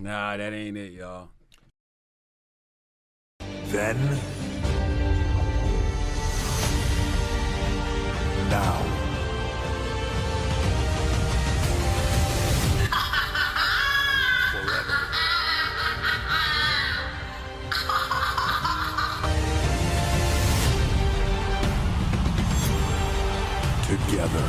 Nah, that ain't it, y'all. Then, now, forever. Together.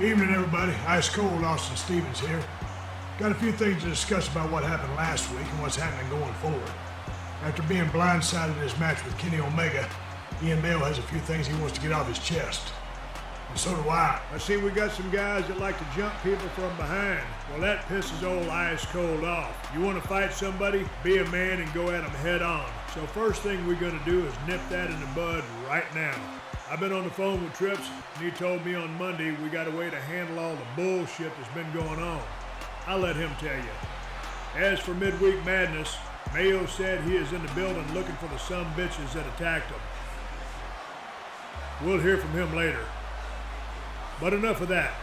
Evening, everybody. Ice cold Austin Stevens here. Got a few things to discuss about what happened last week and what's happening going forward. After being blindsided in his match with Kenny Omega, Ian Mayo has a few things he wants to get off his chest. And so do I. I see we got some guys that like to jump people from behind. Well, that pisses old Ice Cold off. You want to fight somebody? Be a man and go at them head on. So first thing we're going to do is nip that in the bud right now. I've been on the phone with Trips, and he told me on Monday we got a way to handle all the bullshit that's been going on. I'll let him tell you. As for Midweek Madness, Mayo said he is in the building looking for the sumbitches that attacked him. We'll hear from him later. But enough of that.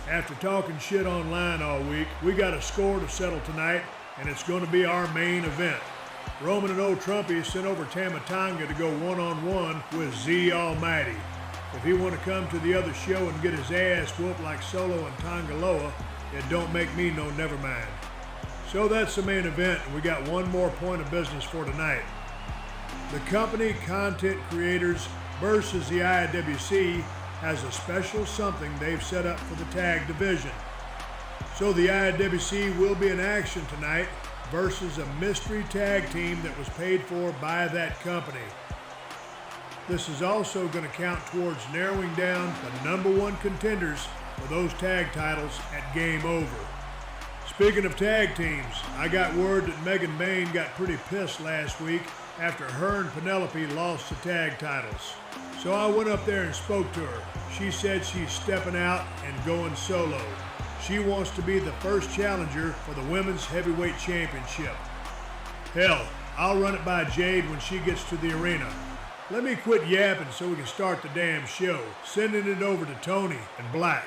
After talking shit online all week, we got a score to settle tonight, and it's going to be our main event. Roman and Old Trumpy sent over Tama Tonga to go one-on-one with Z Almighty. If he want to come to the other show and get his ass whooped like Solo and Tongaloa, it don't make me no never mind. So that's the main event, and we got one more point of business for tonight. The company Content Creators versus the IWC has a special something they've set up for the tag division. So the IWC will be in action tonight versus a mystery tag team that was paid for by that company. This is also going to count towards narrowing down the number one contenders for those tag titles at Game Over. Speaking of tag teams, I got word that Megan Bain got pretty pissed last week after her and Penelope lost the tag titles. So I went up there and spoke to her. She said she's stepping out and going solo. She wants to be the first challenger for the Women's Heavyweight Championship. Hell, I'll run it by Jade when she gets to the arena. Let me quit yapping so we can start the damn show. Sending it over to Tony and Black.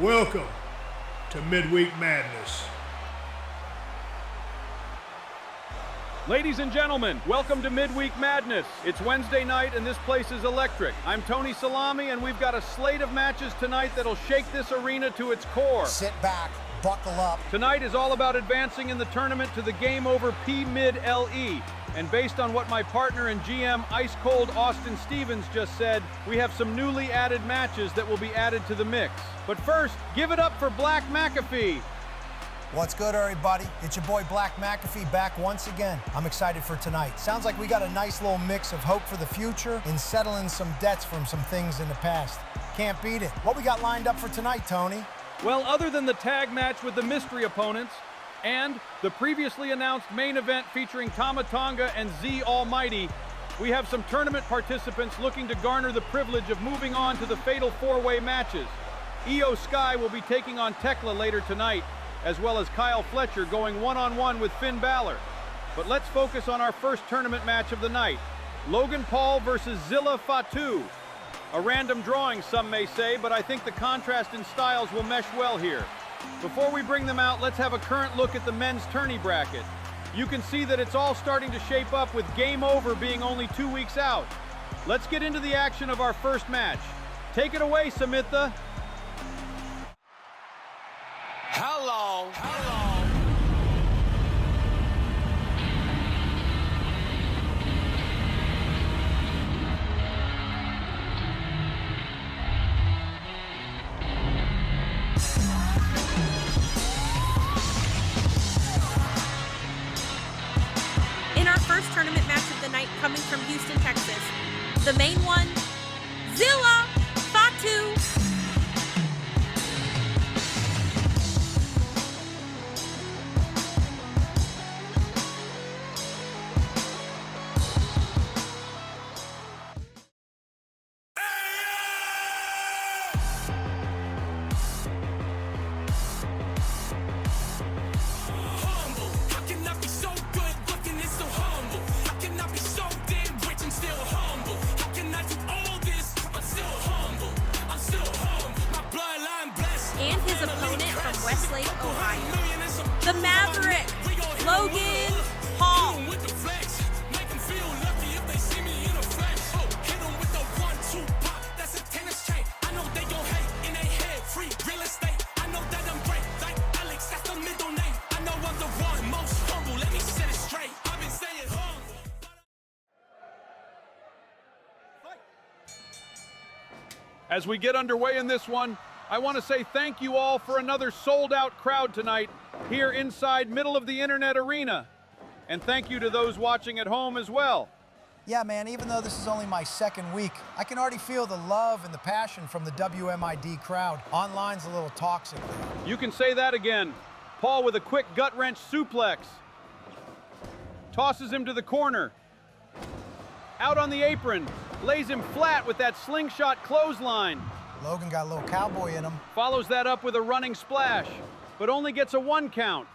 Welcome to Midweek Madness. Ladies and gentlemen, welcome to Midweek Madness. It's Wednesday night and this place is electric. I'm Tony Salami and we've got a slate of matches tonight that'll shake this arena to its core. Sit back, buckle up. Tonight is all about advancing in the tournament to the Game Over P-Mid-LE. And based on what my partner and GM Ice Cold Austin Stevens just said, we have some newly added matches that will be added to the mix. But first, give it up for Black McAfee. What's good, everybody? It's your boy Black McAfee back once again. I'm excited for tonight. Sounds like we got a nice little mix of hope for the future and settling some debts from some things in the past. Can't beat it. What we got lined up for tonight, Tony? Well, other than the tag match with the mystery opponents and the previously announced main event featuring Tama Tonga and Z Almighty, we have some tournament participants looking to garner the privilege of moving on to the fatal four-way matches. Io Sky will be taking on Tekla later tonight, as well as Kyle Fletcher going one-on-one with Finn Balor. But let's focus on our first tournament match of the night. Logan Paul versus Zilla Fatu. A random drawing, some may say, but I think the contrast in styles will mesh well here. Before we bring them out, let's have a current look at the men's tourney bracket. You can see that it's all starting to shape up with Game Over being only 2 weeks out. Let's get into the action of our first match. Take it away, Samitha. How long? In our first tournament match of the night, coming from Houston, Texas, the main one, Zilla Fatu. And his opponent from Westlake, Ohio, the Maverick, Logan Paul. As we get underway in this one, I want to say thank you all for another sold-out crowd tonight here inside middle of the internet arena. And thank you to those watching at home as well. Yeah, man, even though this is only my second week, I can already feel the love and the passion from the WMID crowd. Online's a little toxic, though. You can say that again. Paul with a quick gut-wrench suplex. Tosses him to the corner. Out on the apron. Lays him flat with that slingshot clothesline. Logan got a little cowboy in him. Follows that up with a running splash, but only gets a 1 count.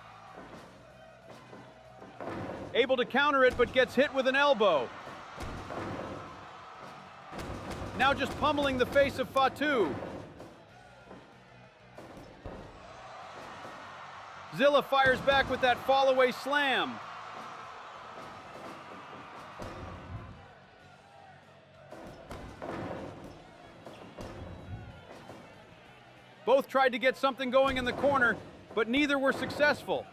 Able to counter it, but gets hit with an elbow. Now just pummeling the face of Fatu. Zilla fires back with that fall-away slam. Both tried to get something going in the corner, but neither were successful.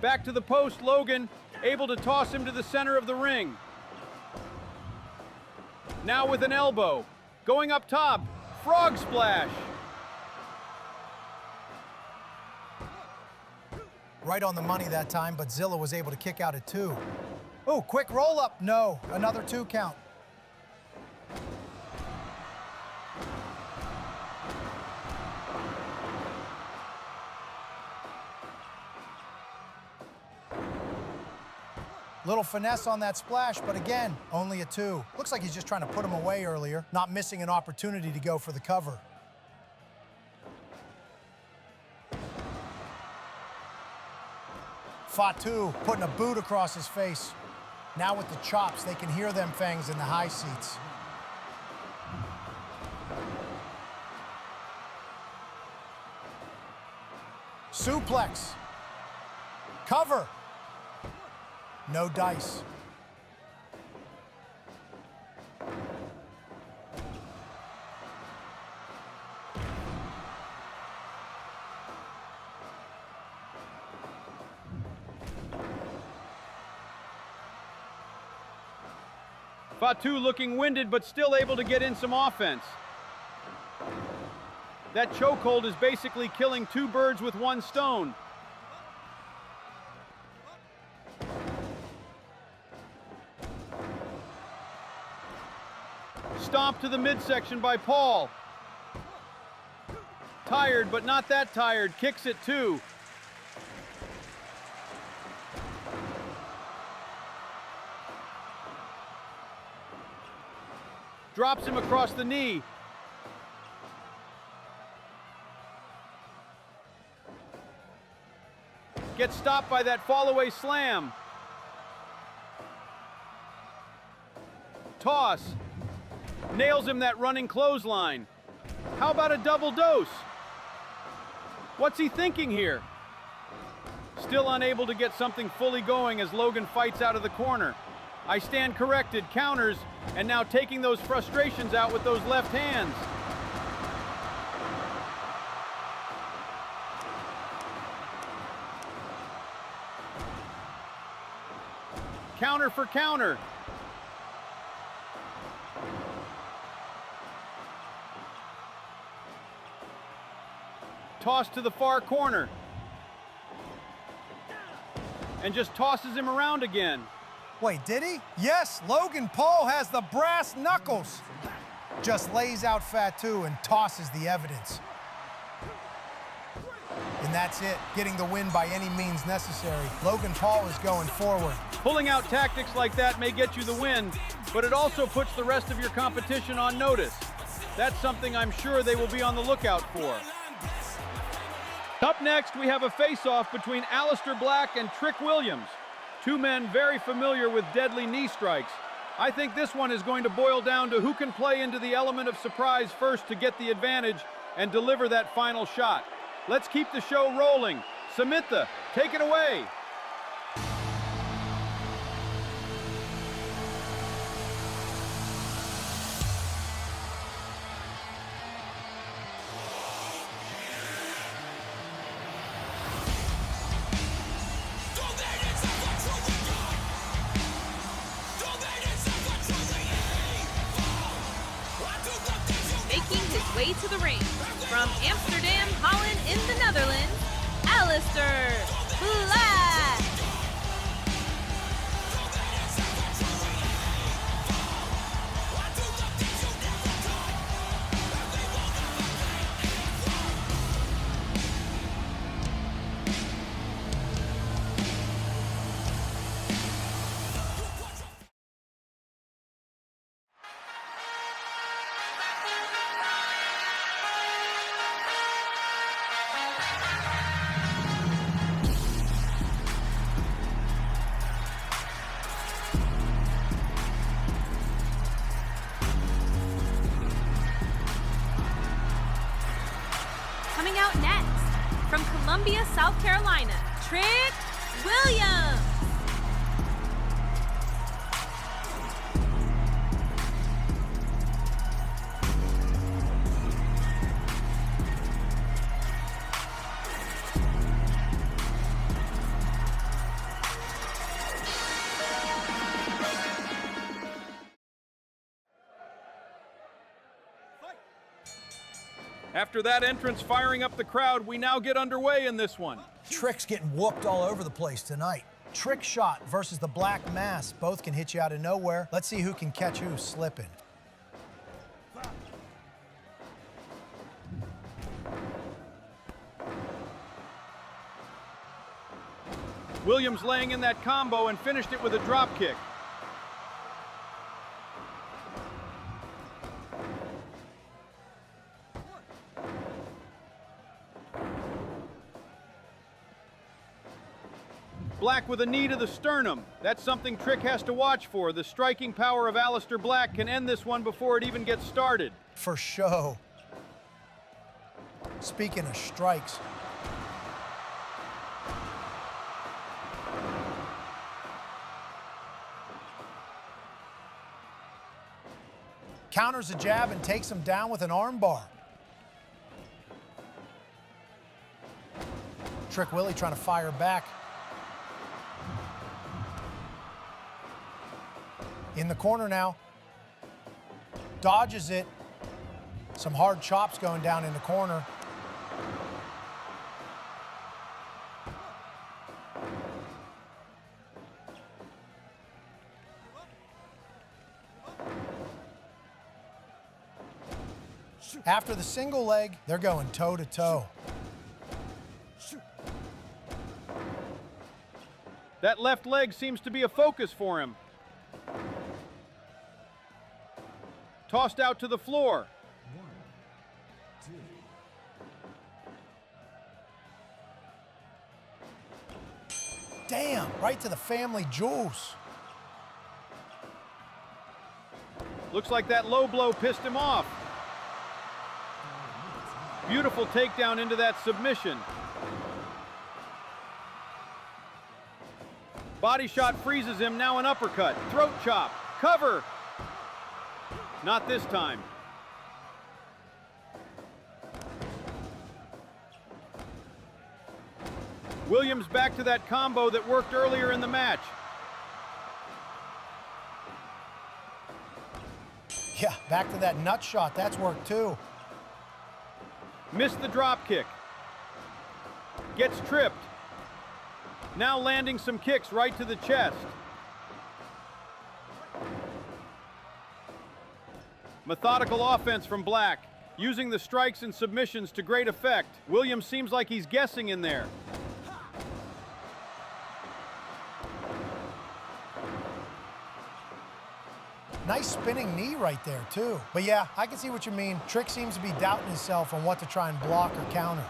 Back to the post, Logan, able to toss him to the center of the ring. Now with an elbow. Going up top, frog splash. Right on the money that time, but Zilla was able to kick out at 2. Oh, quick roll up. No, another 2 count. Little finesse on that splash, but again, only a 2. Looks like he's just trying to put him away earlier, not missing an opportunity to go for the cover. Fatu putting a boot across his face. Now with the chops, they can hear them fangs in the high seats. Suplex. Cover. No dice. Fatu looking winded, but still able to get in some offense. That chokehold is basically killing 2 birds with 1 stone. Stomp to the midsection by Paul. Tired, but not that tired. Kicks it too. Drops him across the knee. Gets stopped by that fall-away slam. toss. Nails him that running clothesline. How about a double dose? What's he thinking here? Still unable to get something fully going as Logan fights out of the corner. I stand corrected, counters, and now taking those frustrations out with those left hands. Counter for counter. Toss to the far corner. And just tosses him around again. Wait, did he? Yes, Logan Paul has the brass knuckles. Just lays out Fatu and tosses the evidence. And that's it, getting the win by any means necessary. Logan Paul is going forward. Pulling out tactics like that may get you the win, but it also puts the rest of your competition on notice. That's something I'm sure they will be on the lookout for. Up next, we have a face-off between Aleister Black and Trick Williams. Two men very familiar with deadly knee strikes. I think this one is going to boil down to who can play into the element of surprise first to get the advantage and deliver that final shot. Let's keep the show rolling. Samantha, take it away. Way to the ring, from Amsterdam, Holland in the Netherlands, Aleister Black. Coming out next, from Columbia, South Carolina, Trick Williams. After that entrance firing up the crowd, we now get underway in this one. Trick's getting whooped all over the place tonight. Trick shot versus the Black Mass. Both can hit you out of nowhere. Let's see who can catch who slipping. Williams laying in that combo and finished it with a drop kick. Black with a knee to the sternum. That's something Trick has to watch for. The striking power of Aleister Black can end this one before it even gets started. For show. Speaking of strikes. Counters a jab and takes him down with an armbar. Trick Willie trying to fire back. In the corner now. Dodges it. Some hard chops going down in the corner. After the single leg, they're going toe to toe. That left leg seems to be a focus for him. Tossed out to the floor. 1, 2. Damn, right to the family jewels. Looks like that low blow pissed him off. Beautiful takedown into that submission. Body shot freezes him, now an uppercut. Throat chop, cover. Not this time. Williams back to that combo that worked earlier in the match. Yeah, back to that nut shot. That's worked too. Missed the drop kick. Gets tripped. Now landing some kicks right to the chest. Methodical offense from Black, using the strikes and submissions to great effect. Williams seems like he's guessing in there. Nice spinning knee right there, too. But yeah, I can see what you mean. Trick seems to be doubting himself on what to try and block or counter.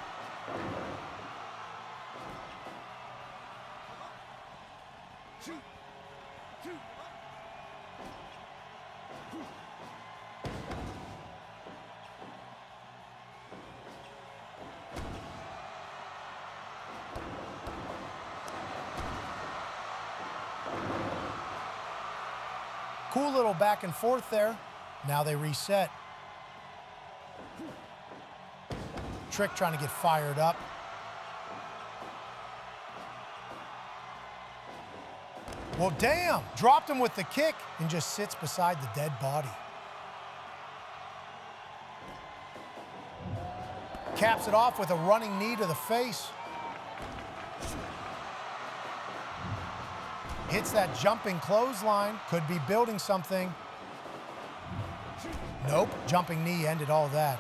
Cool little back and forth there. Now they reset. Trick trying to get fired up. Well, damn! Dropped him with the kick and just sits beside the dead body. Caps it off with a running knee to the face. Hits that jumping clothesline. Could be building something. Nope, jumping knee ended all that.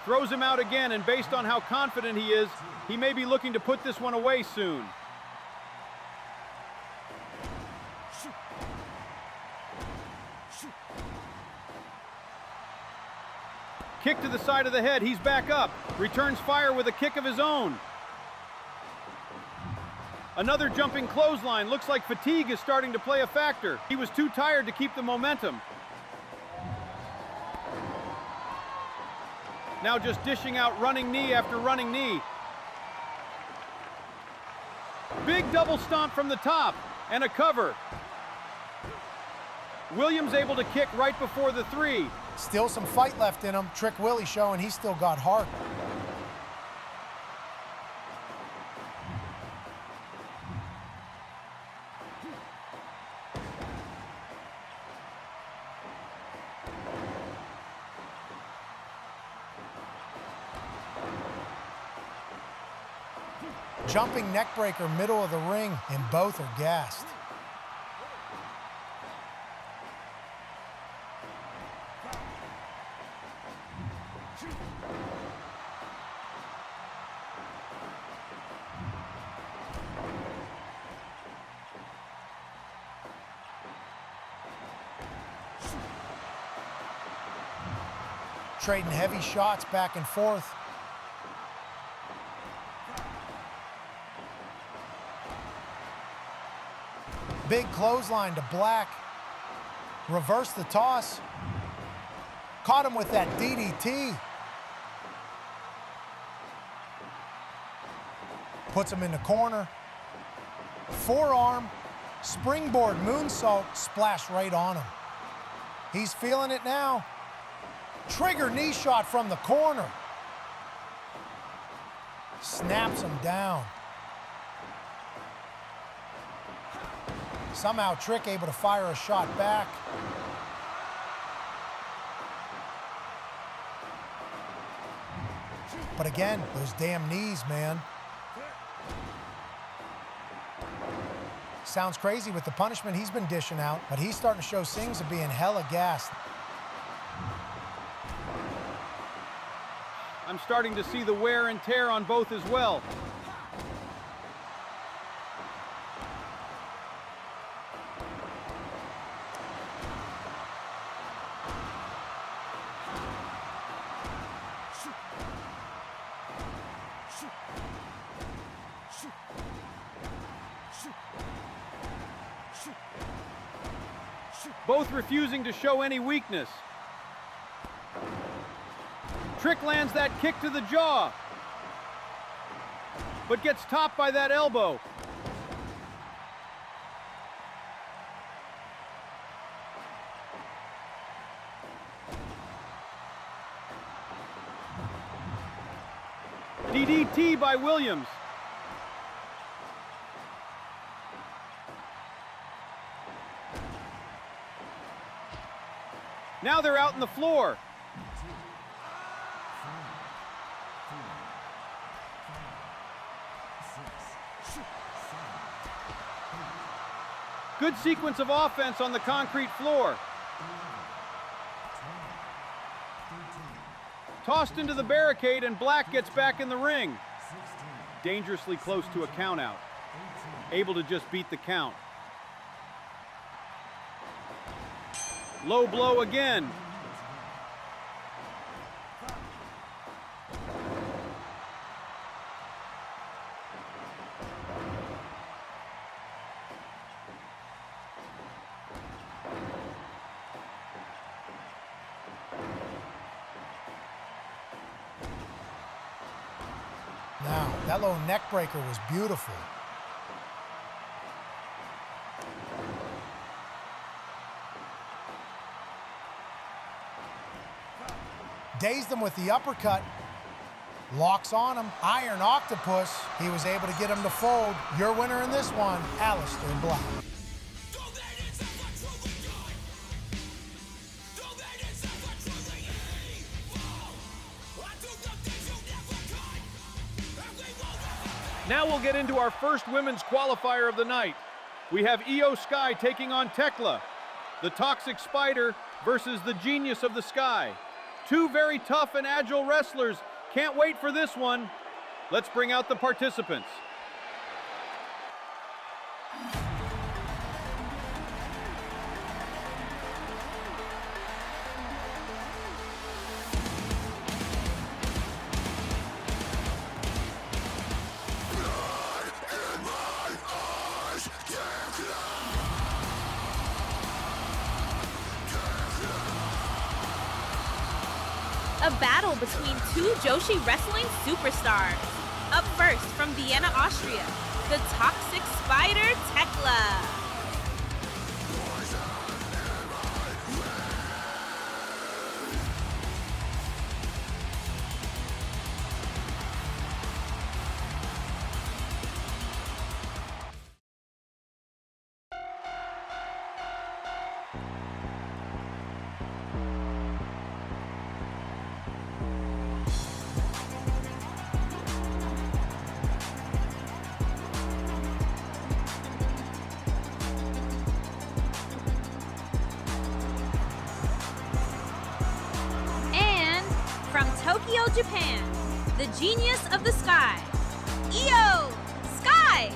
Throws him out again, and based on how confident he is, he may be looking to put this one away soon. Kick to the side of the head, he's back up. Returns fire with a kick of his own. Another jumping clothesline. Looks like fatigue is starting to play a factor. He was too tired to keep the momentum. Now just dishing out running knee after running knee. Big double stomp from the top and a cover. Williams able to kick right before the 3. Still some fight left in him. Trick Willie showing he's still got heart. Jumping neckbreaker middle of the ring, and both are gassed. Trading heavy shots back and forth. Big clothesline to Black. Reverse the toss. Caught him with that DDT. Puts him in the corner. Forearm, springboard moonsault, splash right on him. He's feeling it now. Trigger knee shot from the corner. Snaps him down. Somehow Trick able to fire a shot back. But again, those damn knees, man. Sounds crazy with the punishment he's been dishing out, but he's starting to show signs of being hella gassed. I'm starting to see the wear and tear on both as well. Both refusing to show any weakness. Trick lands that kick to the jaw, but gets topped by that elbow. DDT by Williams. Now they're out on the floor. Good sequence of offense on the concrete floor. Tossed into the barricade, and Black gets back in the ring. Dangerously close to a count out. Able to just beat the count. Low blow again. Now, that low neck breaker was beautiful. Dazed him with the uppercut. Locks on him. Iron Octopus. He was able to get him to fold. Your winner in this one, Aleister Black. Now we'll get into our first women's qualifier of the night. We have Io Sky taking on Tekla, the Toxic Spider versus the Genius of the Sky. Two very tough and agile wrestlers. Can't wait for this one. Let's bring out the participants. A battle between two Joshi wrestling superstars. Up first, from Vienna, Austria, the Toxic Spider, Tekla. From Tokyo, Japan, the Genius of the Sky, Io Sky.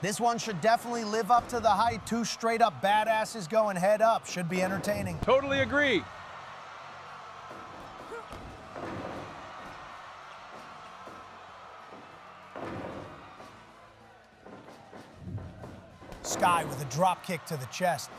This one should definitely live up to the hype. Two straight up badasses going head up. Should be entertaining. Totally agree. Sky with a drop kick to the chest.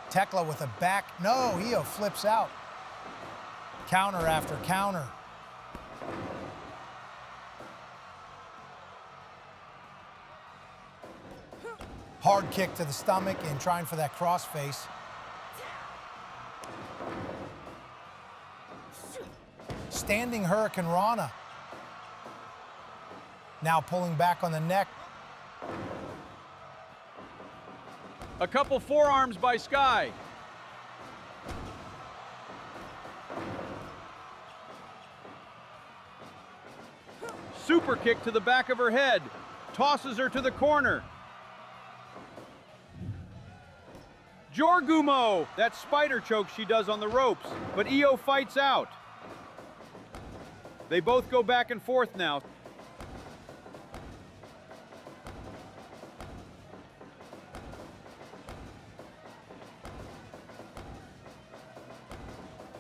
Tekla with a back. No, Io flips out. Counter after counter. Hard kick to the stomach and trying for that crossface. Standing Hurricane Rana. Now pulling back on the neck. A couple forearms by Sky. super kick to the back of her head. Tosses her to the corner. Jorgumo! That spider choke she does on the ropes, but Io fights out. They both go back and forth now.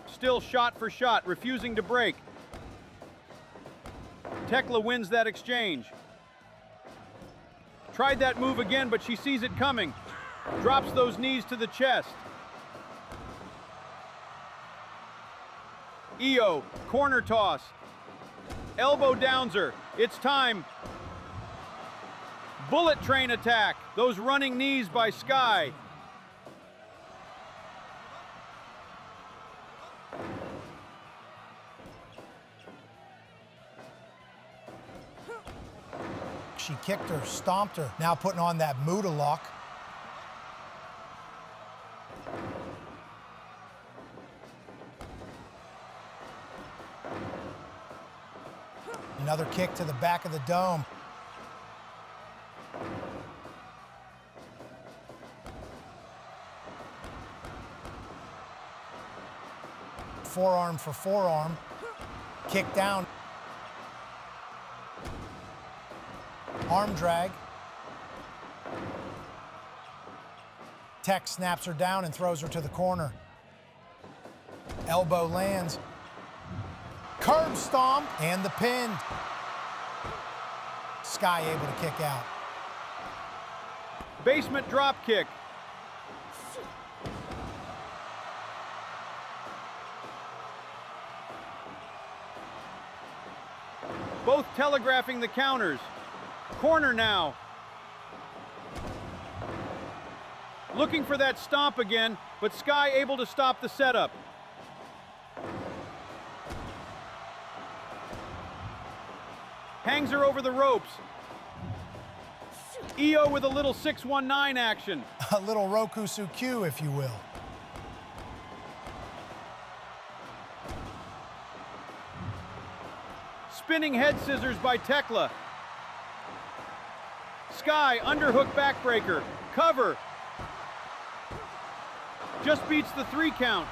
Still shot for shot, refusing to break. Tekla wins that exchange. Tried that move again, but she sees it coming. Drops those knees to the chest. Io, corner toss. Elbow downs her. It's time. Bullet train attack. Those running knees by Sky. She kicked her, stomped her, now putting on that Muda lock. Another kick to the back of the dome. Forearm for forearm. Kick down. Arm drag. Tech snaps her down and throws her to the corner. Elbow lands. Curb stomp and the pin. Sky able to kick out. Basement drop kick. Both telegraphing the counters. Corner now. Looking for that stomp again, but Sky able to stop the setup. Hangs her over the ropes. Io with a little 619 action. A little Rokusukyu, if you will. Spinning head scissors by Tekla. Sky, underhook backbreaker. Cover. Just beats the 3 count.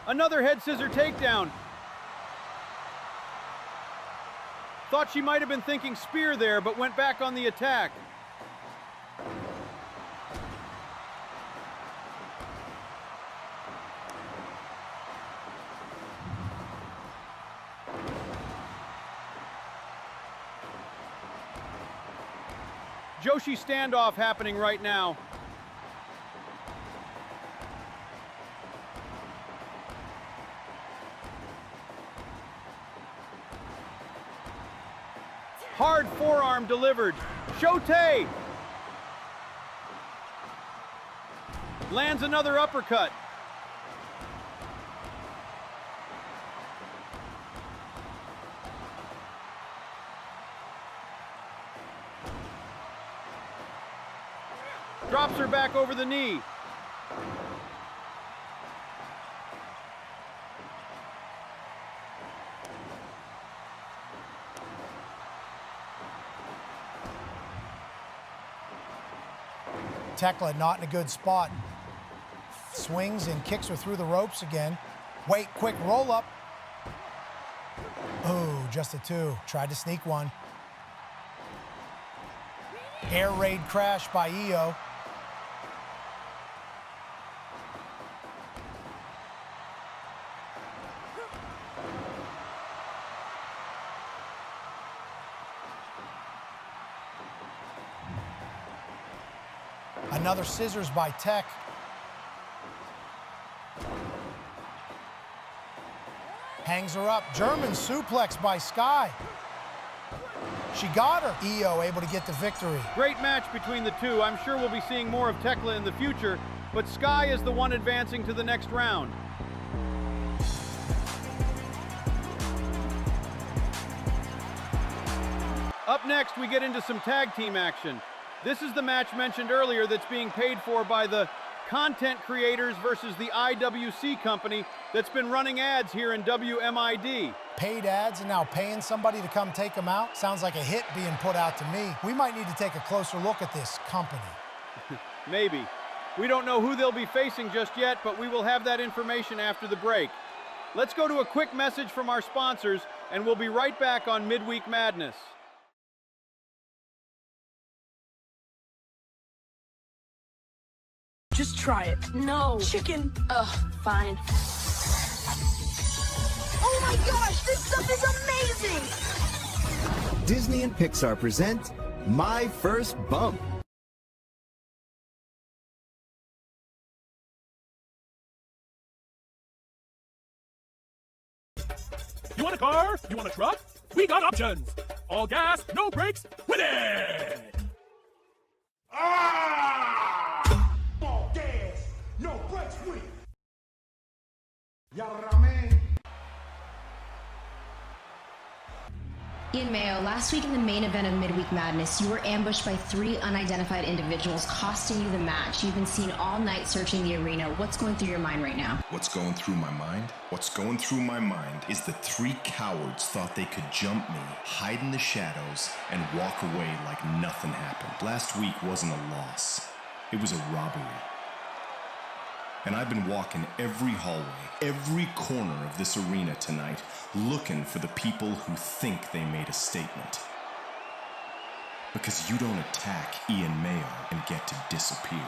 Another head scissor takedown. Thought she might have been thinking spear there, but went back on the attack. Joshi standoff happening right now. Hard forearm delivered. Shote! Lands another uppercut. Drops her back over the knee. Tekla not in a good spot. Swings and kicks her through the ropes again. Wait, quick roll up. Oh, just a 2. Tried to sneak one. Air raid crash by Io. Another scissors by Tech. Hangs her up. German suplex by Sky. She got her. Io able to get the victory. Great match between the two. I'm sure we'll be seeing more of Tekla in the future, but Sky is the one advancing to the next round. Up next, we get into some tag team action. This is the match mentioned earlier that's being paid for by the content creators versus the IWC company that's been running ads here in WMID. Paid ads and now paying somebody to come take them out? Sounds like a hit being put out to me. We might need to take a closer look at this company. Maybe. We don't know who they'll be facing just yet, but we will have that information after the break. Let's go to a quick message from our sponsors, and we'll be right back on Midweek Madness. Just try it. No. Chicken. Ugh, fine. Oh my gosh, this stuff is amazing! Disney and Pixar present My First Bump. You want a car? You want a truck? We got options. All gas, no brakes, with it! All gas, no brakes, with it. You know what I mean? Ian Mayo, last week in the main event of Midweek Madness, you were ambushed by 3 unidentified individuals, costing you the match. You've been seen all night searching the arena. What's going through your mind right now? What's going through my mind? What's going through my mind is that 3 cowards thought they could jump me, hide in the shadows, and walk away like nothing happened. Last week wasn't a loss. It was a robbery. And I've been walking every hallway, every corner of this arena tonight, looking for the people who think they made a statement. Because you don't attack Ian Mayo and get to disappear.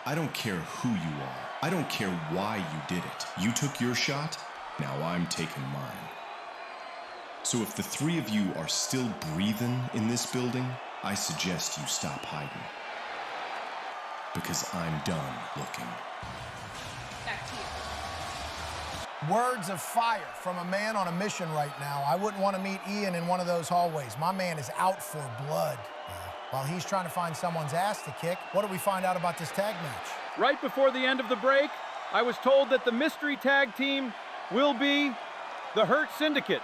I don't care who you are. I don't care why you did it. You took your shot, now I'm taking mine. So if the 3 of you are still breathing in this building, I suggest you stop hiding. Because I'm done looking. Words of fire from a man on a mission right now. I wouldn't want to meet Ian in one of those hallways. My man is out for blood. While he's trying to find someone's ass to kick, what do we find out about this tag match? Right before the end of the break, I was told that the mystery tag team will be the Hurt Syndicate.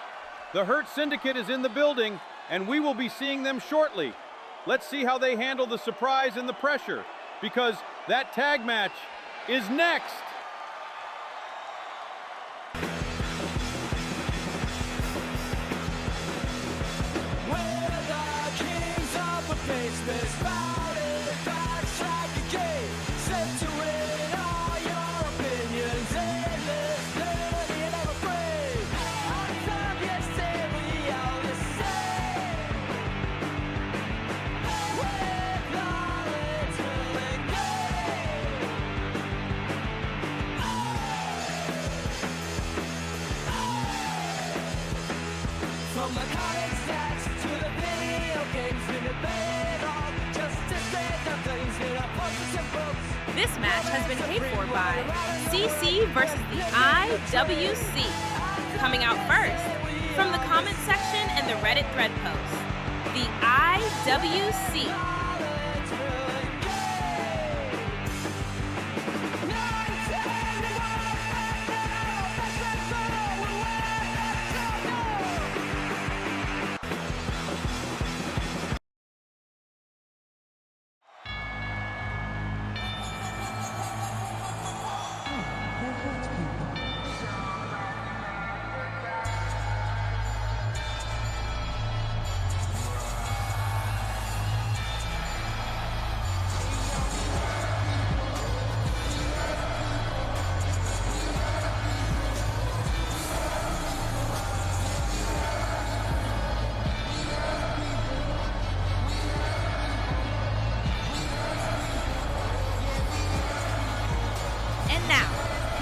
The Hurt Syndicate is in the building, and we will be seeing them shortly. Let's see how they handle the surprise and the pressure, because that tag match is next. This match has been paid for by CC versus the IWC. Coming out first, from the comment section and the Reddit thread post, the IWC.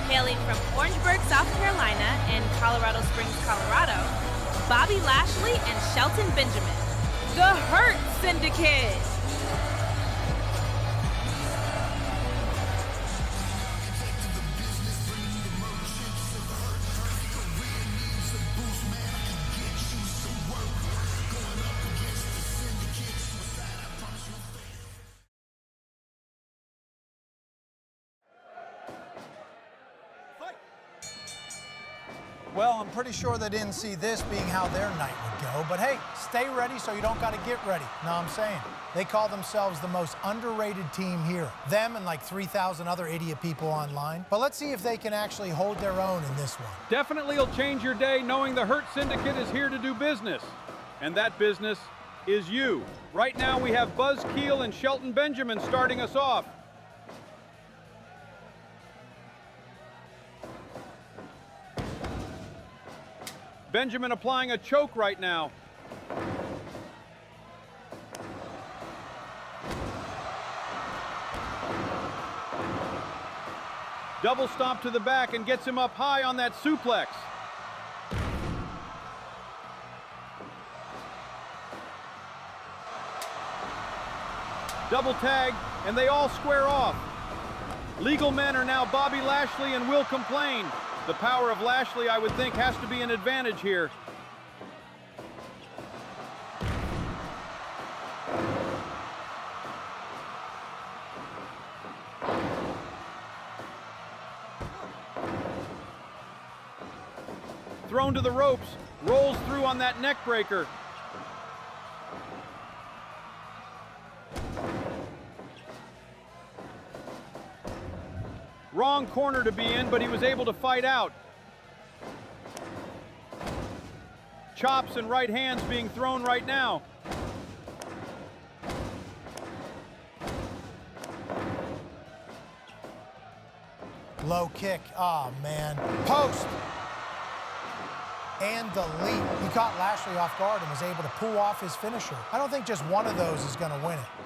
Hailing from Orangeburg, South Carolina and Colorado Springs, Colorado, Bobby Lashley and Shelton Benjamin, the Hurt Syndicate. Well, I'm pretty sure they didn't see this being how their night would go, but hey, stay ready so you don't got to get ready. Know what I'm saying? They call themselves the most underrated team here. Them and like 3,000 other idiot people online. But let's see if they can actually hold their own in this one. Definitely will change your day knowing the Hurt Syndicate is here to do business. And that business is you. Right now we have Buzz Keel and Shelton Benjamin starting us off. Benjamin applying a choke right now. Double stomp to the back and gets him up high on that suplex. Double tag, and they all square off. Legal men are now Bobby Lashley and Will Complain. The power of Lashley, I would think, has to be an advantage here. Thrown to the ropes, rolls through on that neck breaker. Wrong corner to be in, but he was able to fight out. Chops and right hands being thrown right now. Low kick, oh man. Post! And delete. He caught Lashley off guard and was able to pull off his finisher. I don't think just one of those is gonna win it.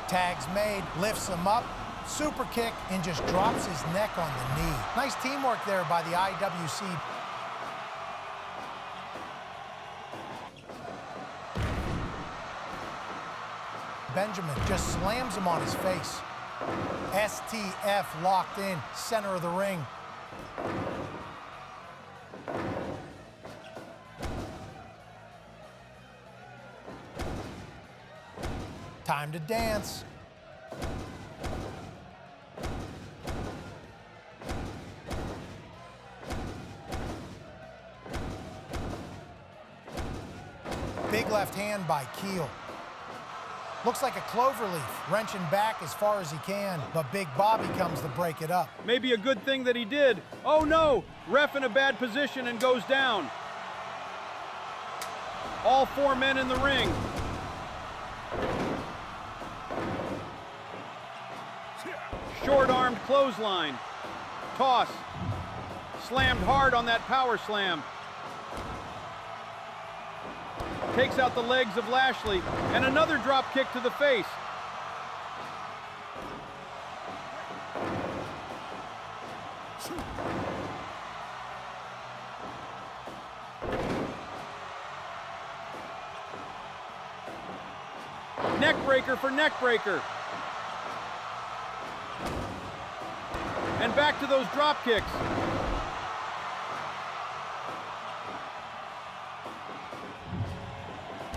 Tags made, lifts him up, super kick, and just drops his neck on the knee. Nice teamwork there by the IWC. Benjamin just slams him on his face. STF locked in, center of the ring. Time to dance. Big left hand by Keel. Looks like a cloverleaf, wrenching back as far as he can, but Big Bobby comes to break it up. Maybe a good thing that he did. Oh no, ref in a bad position and goes down. All four men in the ring. Short-armed clothesline. Toss. Slammed hard on that power slam. Takes out the legs of Lashley, and another drop kick to the face. Neck breaker for neck breaker. And back to those drop kicks.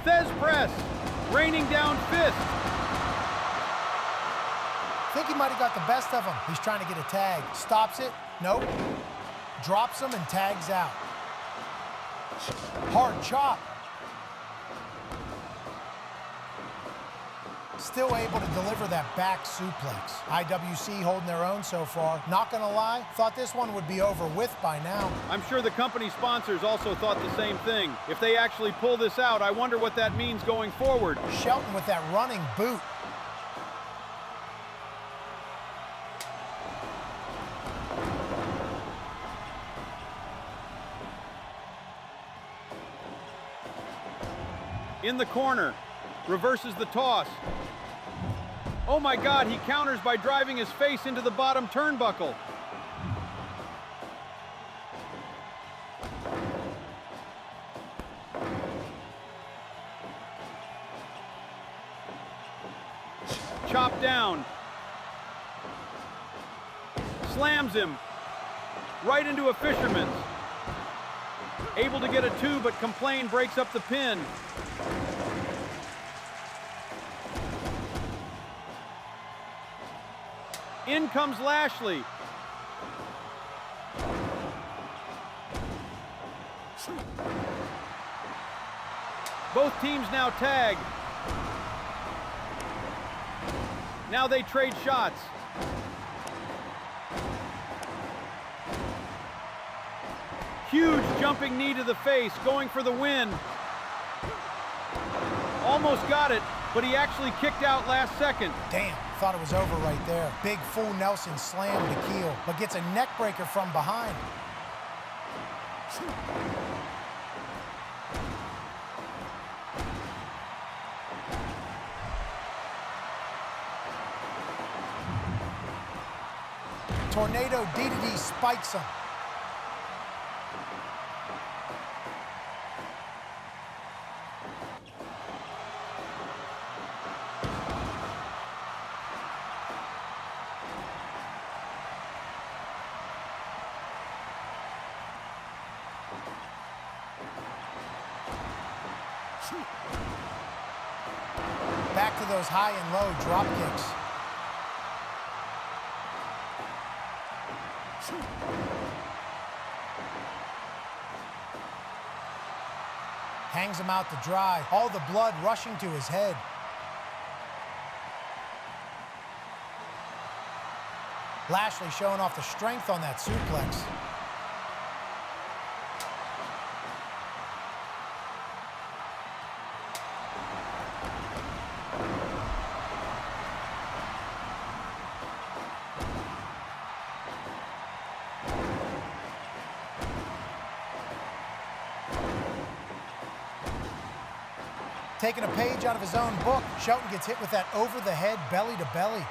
Thez press, raining down fist. I think he might have got the best of him. He's trying to get a tag. Stops it, nope. Drops him and tags out. Hard chop. Still able to deliver that back suplex. IWC holding their own so far. Not gonna lie, thought this one would be over with by now. I'm sure the company sponsors also thought the same thing. If they actually pull this out, I wonder what that means going forward. Shelton with that running boot. In the corner, reverses the toss. Oh my God, he counters by driving his face into the bottom turnbuckle. Chop down. Slams him right into a fisherman's. Able to get a two, but Complain breaks up the pin. In comes Lashley. Both teams now tag. Now they trade shots. Huge jumping knee to the face, going for the win. Almost got it, but he actually kicked out last second. Damn, thought it was over right there. Big full Nelson slam to Keel, but gets a neck breaker from behind. Tornado DDT spikes him. Back to those high and low drop kicks. Hangs him out to dry, all the blood rushing to his head. Lashley showing off the strength on that suplex. Taking a page out of his own book, Shelton gets hit with that over-the-head belly-to-belly.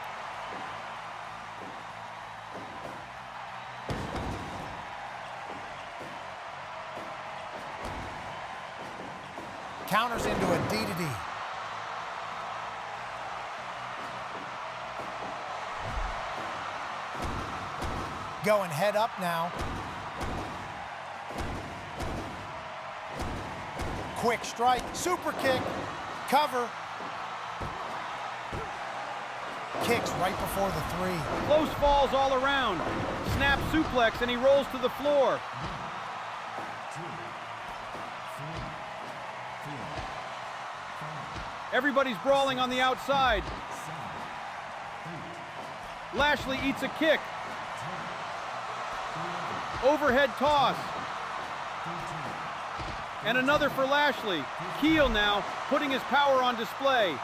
Counters into a DDT. Going head up now. Quick strike, super kick, cover. Kicks right before the 3. Close falls all around. Snap suplex and he rolls to the floor. Everybody's brawling on the outside. Lashley eats a kick. Overhead toss. And another for Lashley. Keel now, putting his power on display.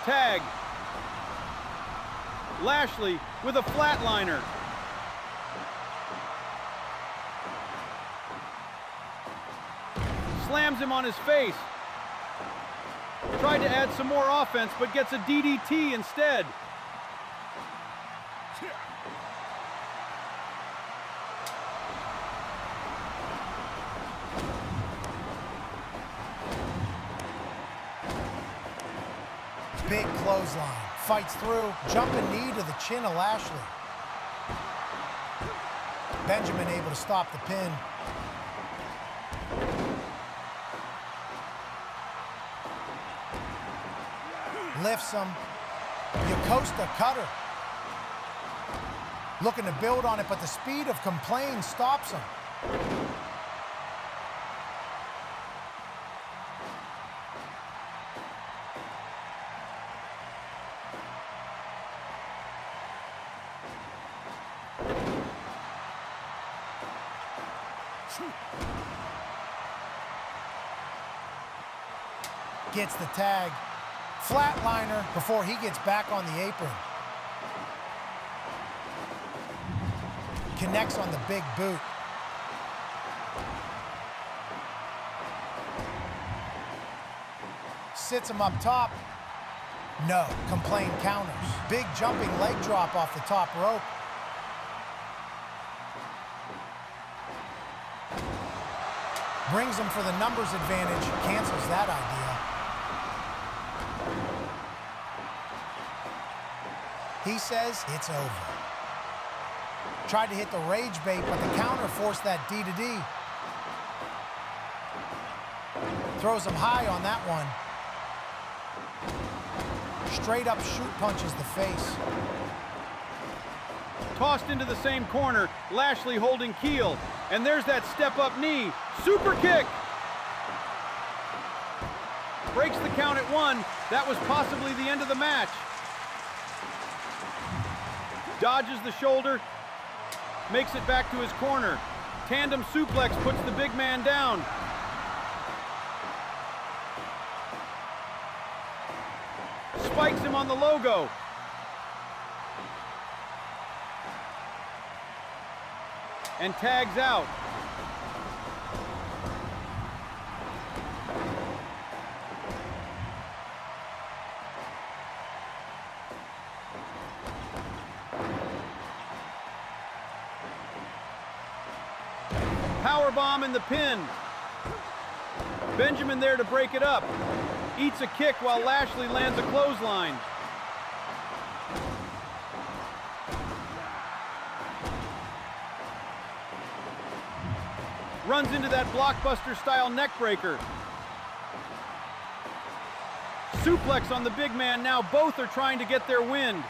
Tag. Lashley with a flatliner. Slams him on his face. Tried to add some more offense, but gets a DDT instead. Big clothesline. Fights through. Jumping knee to the chin of Lashley. Benjamin able to stop the pin. Lifts him. Yokosta cutter. Looking to build on it, but the speed of Complain stops him. Gets the tag. Flatliner before he gets back on the apron. Connects on the big boot. Sits him up top. No, Complain counters. Big jumping leg drop off the top rope. Brings him for the numbers advantage. Cancels that idea. He says it's over. Tried to hit the rage bait, but the counter forced that D to D. Throws him high on that one. Straight up shoot punches the face. Tossed into the same corner, Lashley holding Keel. And there's that step-up knee. Super kick! Breaks the count at 1. That was possibly the end of the match. Dodges the shoulder, makes it back to his corner. Tandem suplex puts the big man down. Spikes him on the logo. And tags out. Powerbomb in the pin. Benjamin there to break it up. Eats a kick while Lashley lands a clothesline. Runs into that blockbuster-style neckbreaker. Suplex on the big man. Now both are trying to get their wind.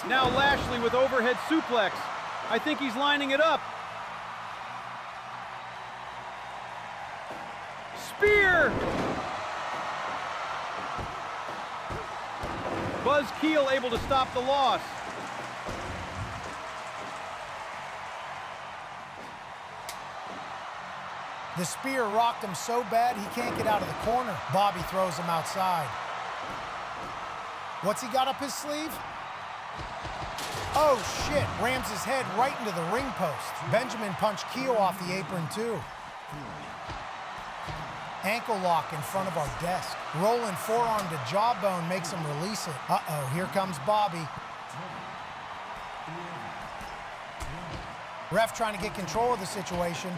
Now Lashley with overhead suplex. I think he's lining it up. Spear! Buzz Keel able to stop the loss. The spear rocked him so bad he can't get out of the corner. Bobby throws him outside. What's he got up his sleeve? Oh shit, rams his head right into the ring post. Benjamin punched Keel off the apron too. Ankle lock in front of our desk. Rolling forearm to jawbone makes him release it. Uh-oh, here comes Bobby. Ref trying to get control of the situation.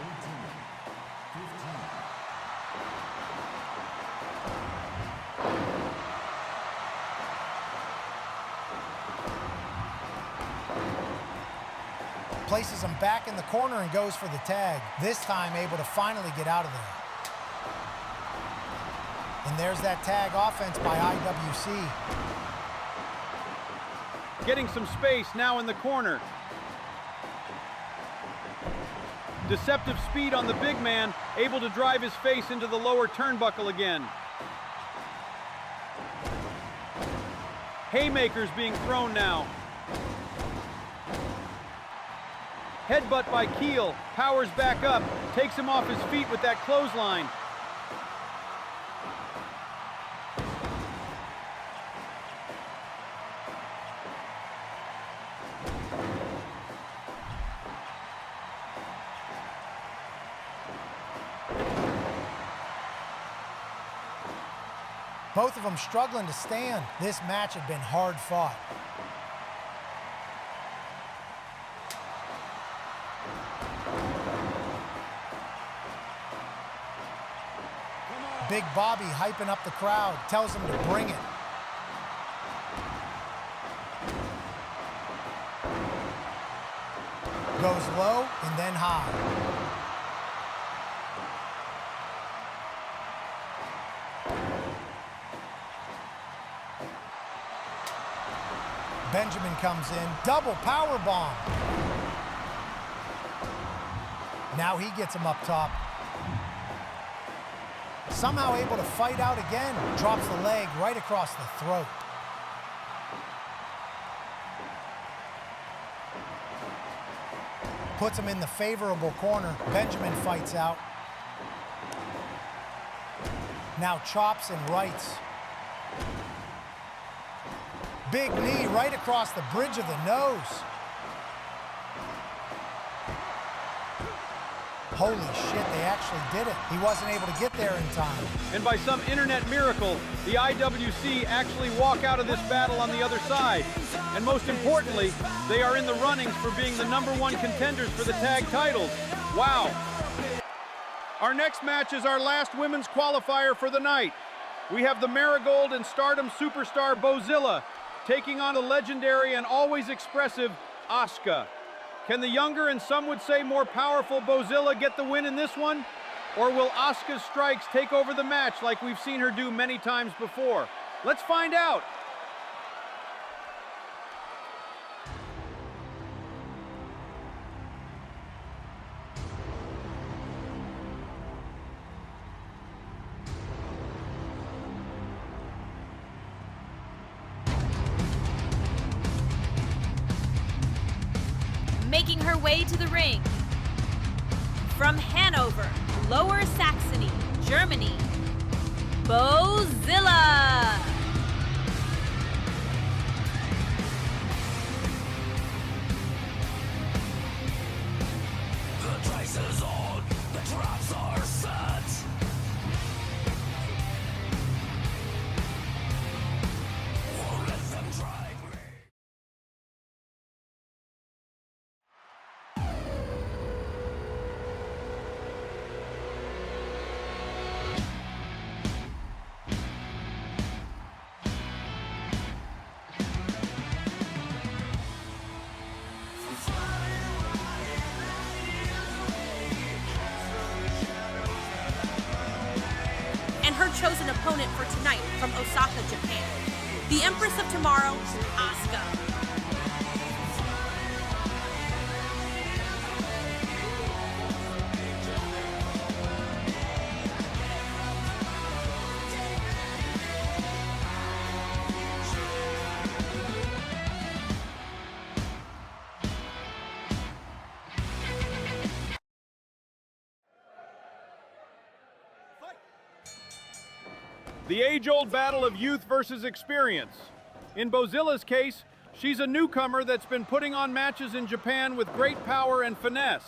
Places him back in the corner and goes for the tag. This time able to finally get out of there. And there's that tag offense by IWC. Getting some space now in the corner. Deceptive speed on the big man, able to drive his face into the lower turnbuckle again. Haymakers being thrown now. Headbutt by Keel, powers back up, takes him off his feet with that clothesline. Both of them struggling to stand. This match had been hard fought. Big Bobby hyping up the crowd, tells him to bring it. Goes low and then high. Benjamin comes in, double power bomb. Now he gets him up top. Somehow able to fight out again. Drops the leg right across the throat. Puts him in the favorable corner. Benjamin fights out. Now chops and rights. Big knee right across the bridge of the nose. Holy shit, they actually did it. He wasn't able to get there in time. And by some internet miracle, the IWC actually walk out of this battle on the other side. And most importantly, they are in the runnings for being the #1 contenders for the tag titles. Wow. Our next match is our last women's qualifier for the night. We have the Marigold and Stardom superstar Bozilla taking on a legendary and always expressive Asuka. Can the younger and some would say more powerful Bozilla get the win in this one? Or will Asuka's strikes take over the match like we've seen her do many times before? Let's find out. Making her way to the ring, from Hanover, Lower Saxony, Germany, Bozilla. The dice is on, the traps are set. Won't let them drive me. And her chosen opponent for tonight from Osaka, Japan, the Empress of Tomorrow, Asuka. The age-old battle of youth versus experience. In Bozilla's case, she's a newcomer that's been putting on matches in Japan with great power and finesse.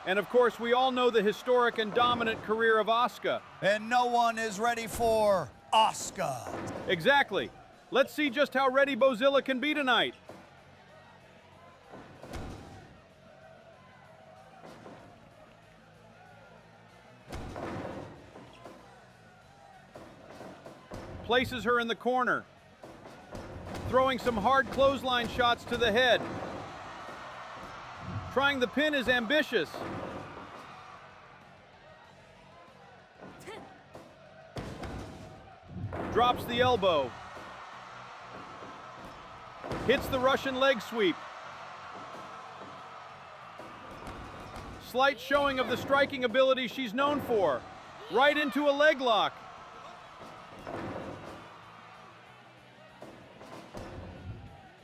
And of course, we all know the historic and dominant career of Asuka. And no one is ready for Asuka. Exactly. Let's see just how ready Bozilla can be tonight. Places her in the corner, throwing some hard clothesline shots to the head. Trying the pin is ambitious. Drops the elbow. Hits the Russian leg sweep. Slight showing of the striking ability she's known for. Right into a leg lock.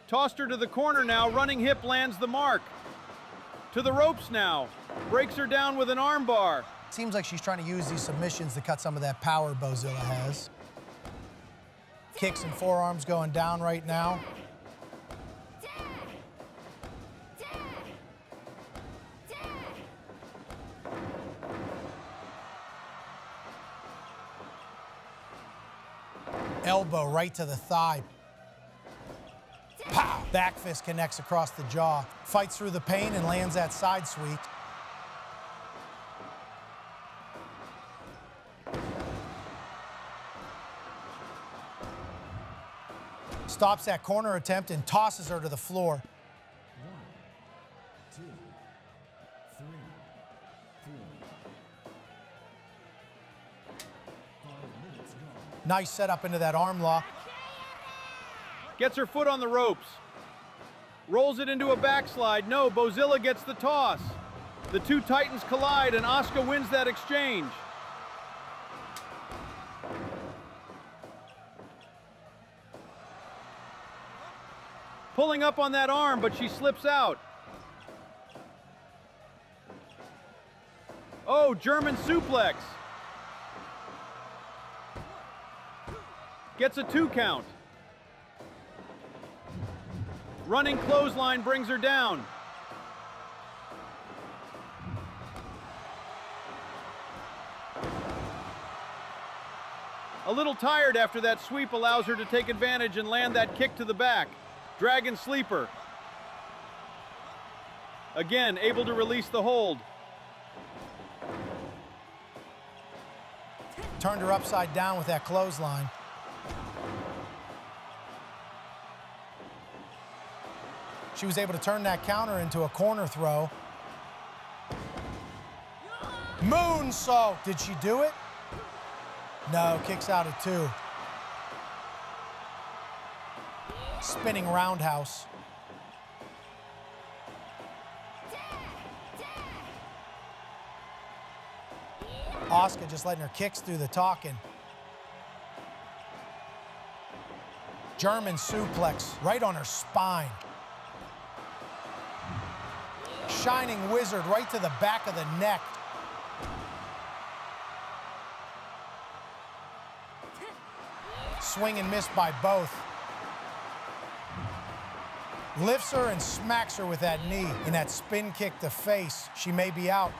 Tossed her to the corner now, running hip lands the mark. To the ropes now, breaks her down with an arm bar. Seems like she's trying to use these submissions to cut some of that power Bozilla has. Kicks and forearms going down right now. Elbow right to the thigh. Pow! Back fist connects across the jaw. Fights through the pain and lands that side sweep. Stops that corner attempt and tosses her to the floor. 1, 2, 3, 4. 5 minutes gone. Nice setup into that arm lock. Gets her foot on the ropes. Rolls it into a backslide. No, Bozilla gets the toss. The two titans collide and Asuka wins that exchange. Pulling up on that arm, but she slips out. Oh, German suplex. Gets a 2 count. Running clothesline brings her down. A little tired after that sweep allows her to take advantage and land that kick to the back. Dragon sleeper. Again, able to release the hold. Turned her upside down with that She was able to turn that counter into a corner throw. Moonsault. Did she do it? No, kicks out at 2. Spinning roundhouse. Asuka just letting her kicks do the talking. German suplex right on her spine. Shining wizard right to the back of the neck. Swing and miss by both. Lifts her and smacks her with that knee. In that spin kick to face, she may be out.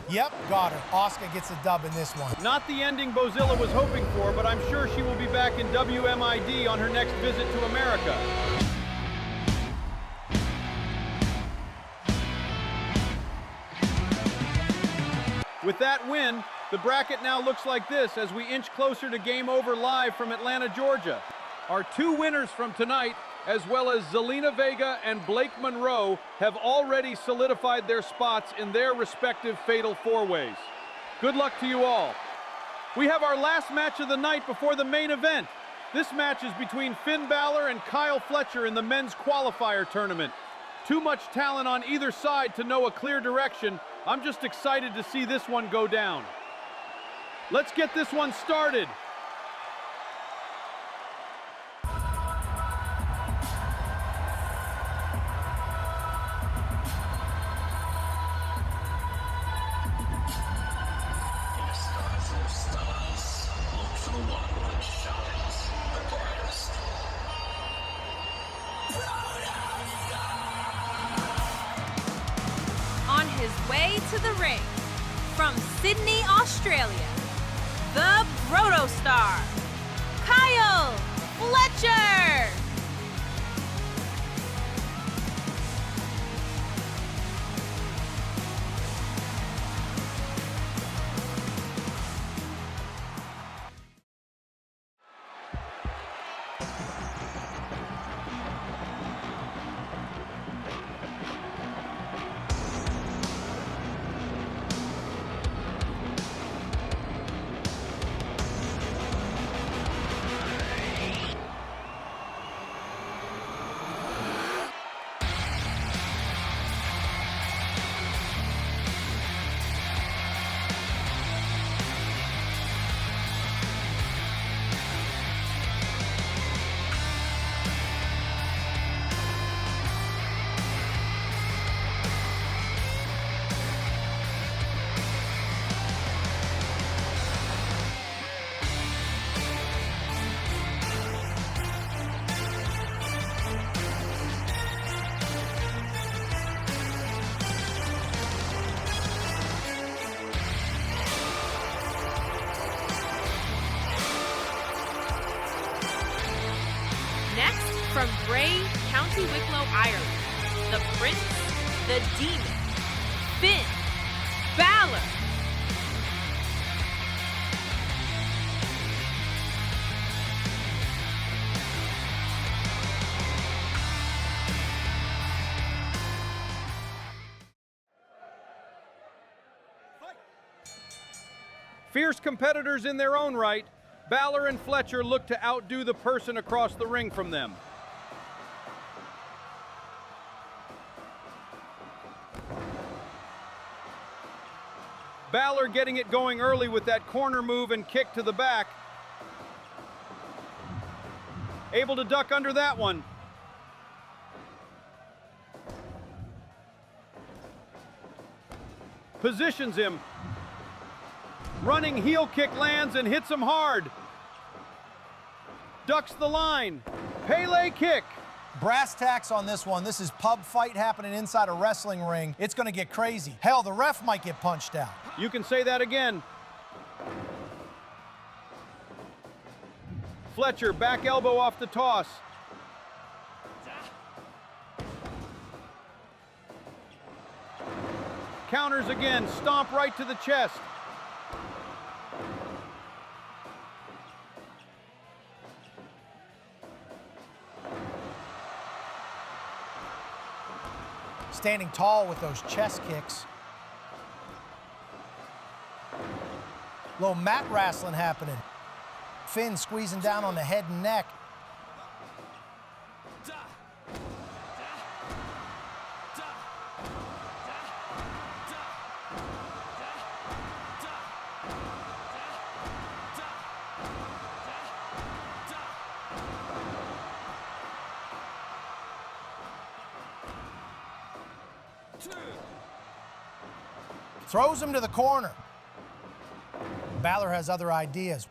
Yep, got her. Asuka gets a dub in this one. Not the ending Bozilla was hoping for, but I'm sure she will be back in WMID on her next visit to America. With that win, the bracket now looks like this as we inch closer to Game Over live from Atlanta, Georgia. Our 2 winners from tonight, as well as Zelina Vega and Blake Monroe, have already solidified their spots in their respective Fatal 4-Ways. Good luck to you all. We have our last match of the night before the main event. This match is between Finn Balor and Kyle Fletcher in the men's qualifier tournament. Too much talent on either side to know a clear direction. I'm just excited to see this one go down. Let's get this one started. On his way to the ring, from Sydney, Australia, the Protostar, Kyle Fletcher. From Bray, County Wicklow, Ireland, the Prince, the Demon, Finn Balor. Fierce competitors in their own right, Balor and Fletcher look to outdo the person across the ring from them. Balor getting it going early with that corner move and kick to the back. Able to duck under that one. Positions him. Running heel kick lands and hits him hard. Ducks the line. Pele kick. Brass tacks on this one. This is pub fight happening inside a wrestling ring. It's going to get crazy. Hell, the ref might get punched out. You can say that again. Fletcher, back elbow off the toss. Counters again, stomp right to the chest. Standing tall with those chest kicks. Little mat wrestling happening. Finn squeezing down on the head and neck. Throws him to the corner. Balor has other ideas.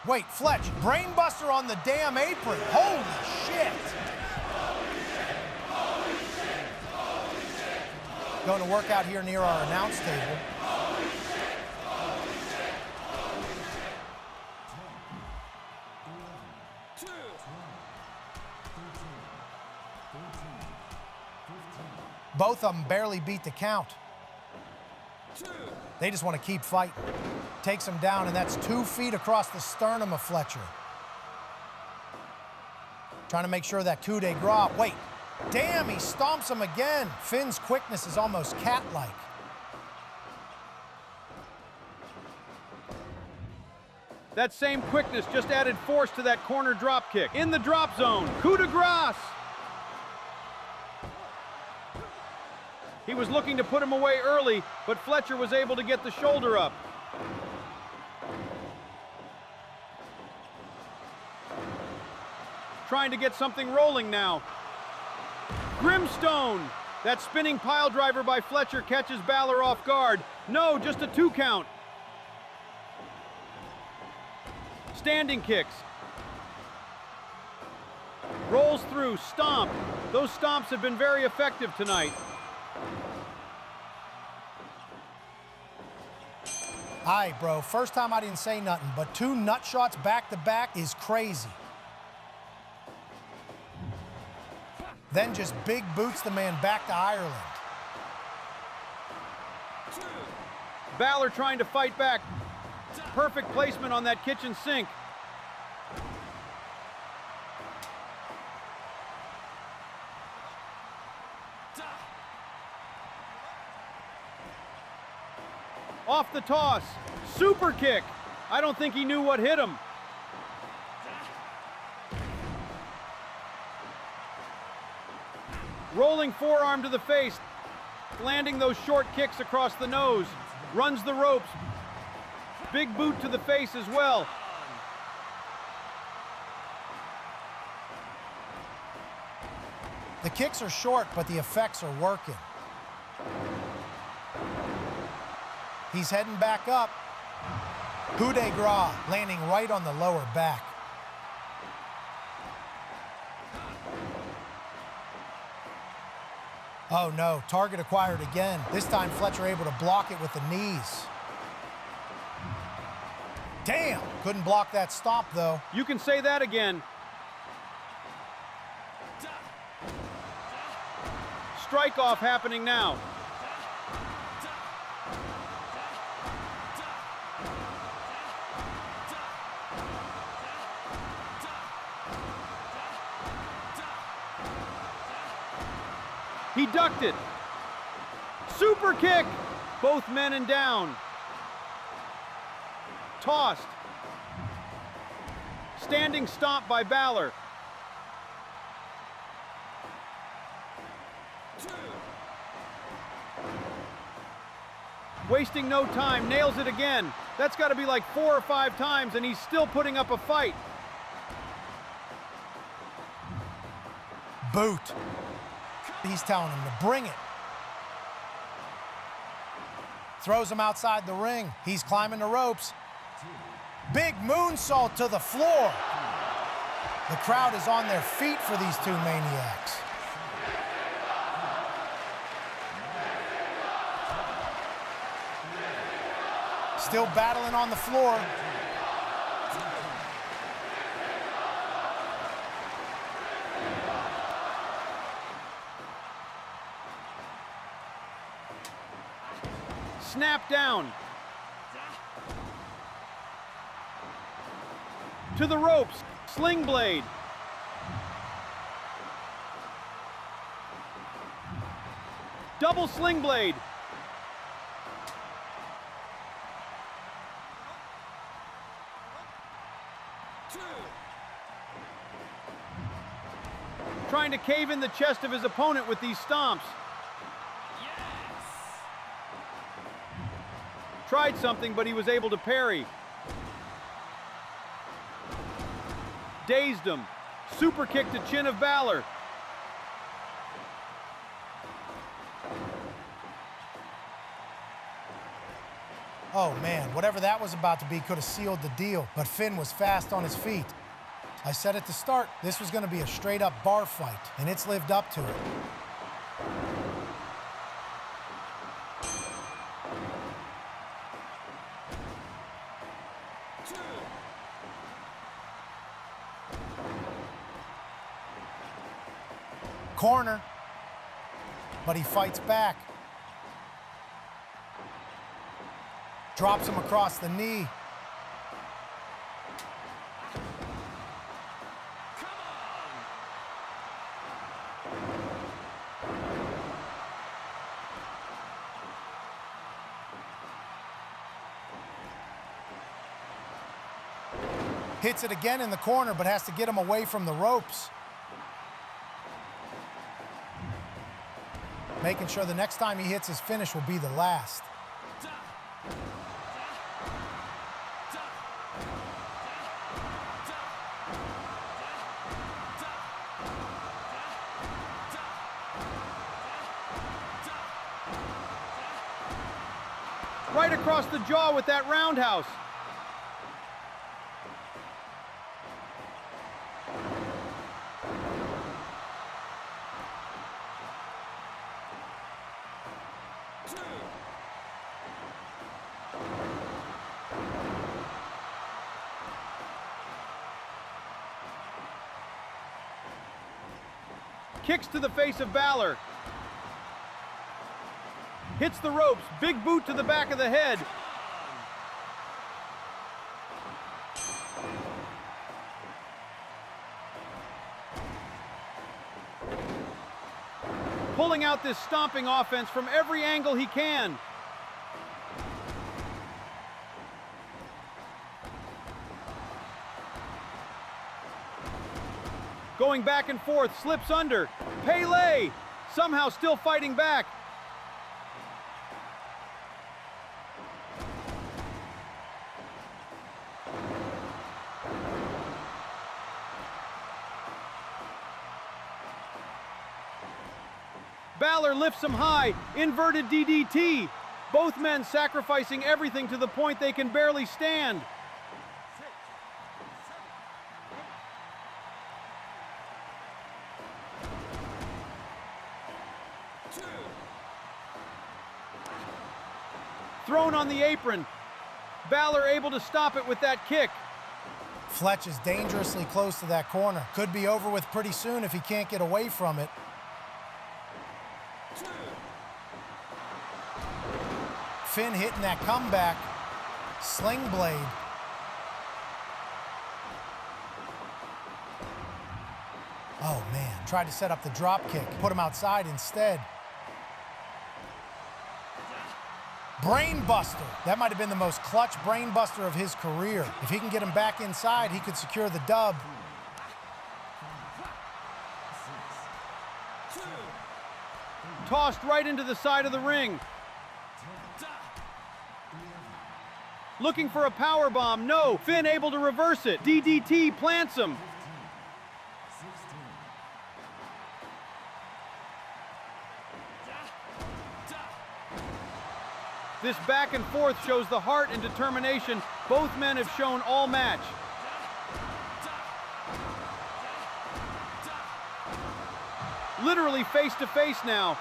Wait, Fletch, brainbuster on the damn apron. Holy shit. Going to work out here near our announce table. Both of them barely beat the count. They just want to keep fighting. Takes him down, and that's 2 feet across the sternum of Fletcher. Trying to make sure that coup de grace. Wait, damn, he stomps him again. Finn's quickness is almost cat-like. That same quickness just added force to that corner drop kick. In the drop zone, coup de grace. He was looking to put him away early, but Fletcher was able to get the shoulder up. Trying to get something rolling now. Grimstone! That spinning pile driver by Fletcher catches Balor off guard. No, just a 2 count. Standing kicks. Rolls through, stomp. Those stomps have been very effective tonight. All right, bro, first time I didn't say nothing, but 2 nut shots back to back is crazy. Then just big boots the man back to Ireland. Balor trying to fight back. Perfect placement on that kitchen sink. Off the toss, super kick. I don't think he knew what hit him. Rolling forearm to the face, landing those short kicks across the nose. Runs the ropes. Big boot to the face as well. The kicks are short, but the effects are working. He's heading back up. Coup de grace, landing right on the lower back. Oh no, target acquired again. This time Fletcher able to block it with the knees. Damn, couldn't block that stomp though. You can say that again. Strike off happening now. He ducked it. Super kick. Both men and down. Tossed. Standing stomp by Balor. Wasting no time, nails it again. That's got to be like 4 or 5 times, and he's still putting up a fight. Boot. He's telling him to bring it. Throws him outside the ring. He's climbing the ropes. Big moonsault to the floor. The crowd is on their feet for these 2 maniacs. Still battling on the floor. Snap down. To the ropes. Sling blade. Double sling blade. Trying to cave in the chest of his opponent with these stomps. Tried something, but he was able to parry. Dazed him. Super kick to chin of Balor. Oh man, whatever that was about to be could have sealed the deal, but Finn was fast on his feet. I said at the start, this was going to be a straight-up bar fight, and it's lived up to it. Corner, but he fights back. Drops him across the knee. Hits it again in the corner, but has to get him away from the ropes. Making sure the next time he hits his finish will be the last. Right across the jaw with that roundhouse. Kicks to the face of Balor. Hits the ropes. Big boot to the back of the head. Pulling out this stomping offense from every angle he can. Going back and forth, slips under. Pele, somehow still fighting back. Balor lifts him high, inverted DDT. Both men sacrificing everything to the point they can barely stand. Thrown on the apron. Balor able to stop it with that kick. Fletch is dangerously close to that corner. Could be over with pretty soon if he can't get away from it. Finn hitting that comeback. Sling blade. Oh man, tried to set up the drop kick. Put him outside instead. Brain buster. That might have been the most clutch brain buster of his career. If he can get him back inside, he could secure the dub. Tossed right into the side of the ring. Looking for a power bomb. No. Finn able to reverse it. DDT plants him. This back and forth shows the heart and determination both men have shown all match. Literally face to face now.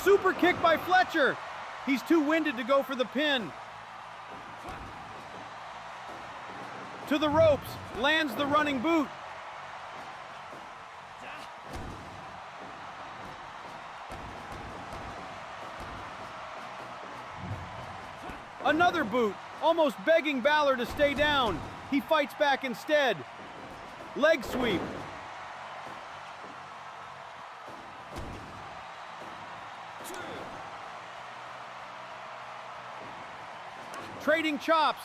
Super kick by Fletcher. He's too winded to go for the pin. To the ropes, lands the running boot. Another boot, almost begging Balor to stay down. He fights back instead. Leg sweep. Trading chops.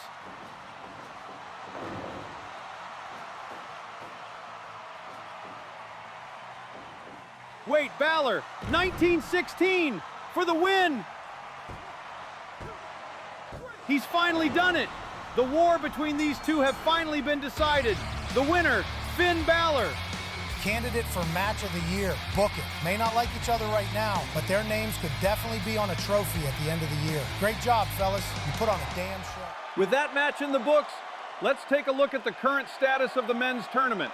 Wait, Balor, 1916 for the win. He's finally done it. The war between these two have finally been decided. The winner, Finn Balor. Candidate for match of the year. Book it. May not like each other right now, but their names could definitely be on a trophy at the end of the year. Great job, fellas. You put on a damn show. With that match in the books, let's take a look at the current status of the men's tournament.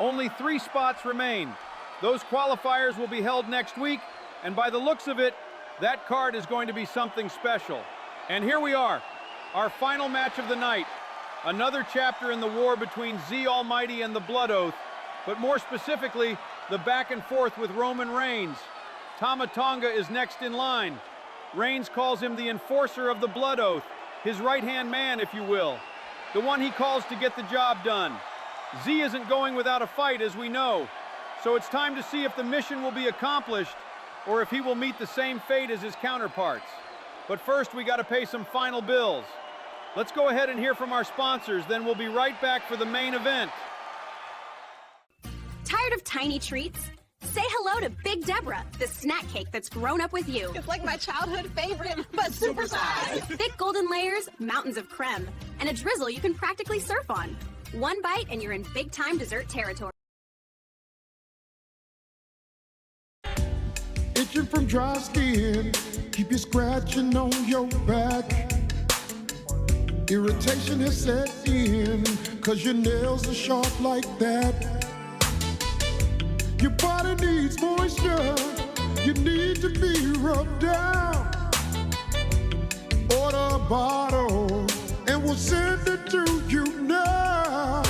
Only 3 spots remain. Those qualifiers will be held next week, and by the looks of it, that card is going to be something special. And here we are, our final match of the night. Another chapter in the war between Z Almighty and the Blood Oath, but more specifically, the back and forth with Roman Reigns. Tama Tonga is next in line. Reigns calls him the enforcer of the Blood Oath, his right-hand man, if you will, the one he calls to get the job done. Z isn't going without a fight, as we know, so it's time to see if the mission will be accomplished or if he will meet the same fate as his counterparts. But first, we got to pay some final bills. Let's go ahead and hear from our sponsors, then we'll be right back for the main event. Tired of tiny treats? Say hello to Big Deborah, the snack cake that's grown up with you. It's like my childhood favorite, but supersized. Thick golden layers, mountains of creme, and a drizzle you can practically surf on. One bite and you're in big-time dessert territory. Itching from dry skin, keep you scratching on your back. Irritation has set in, 'cause your nails are sharp like that. Your body needs moisture, you need to be rubbed down. Order a bottle, and we'll send it to you now.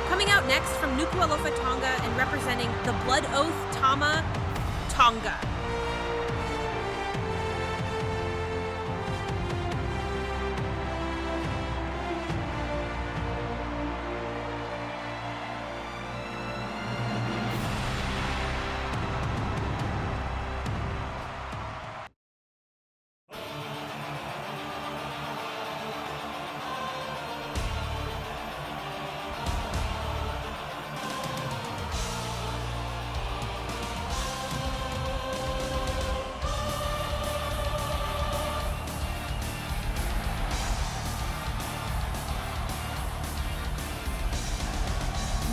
Coming out next from Nuku'alofa, Tonga, and representing the Blood Oath, Tama Tonga.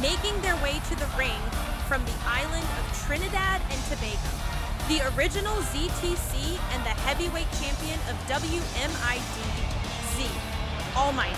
Making their way to the ring from the island of Trinidad and Tobago, the original ZTC and the heavyweight champion of WMID, Z Almighty.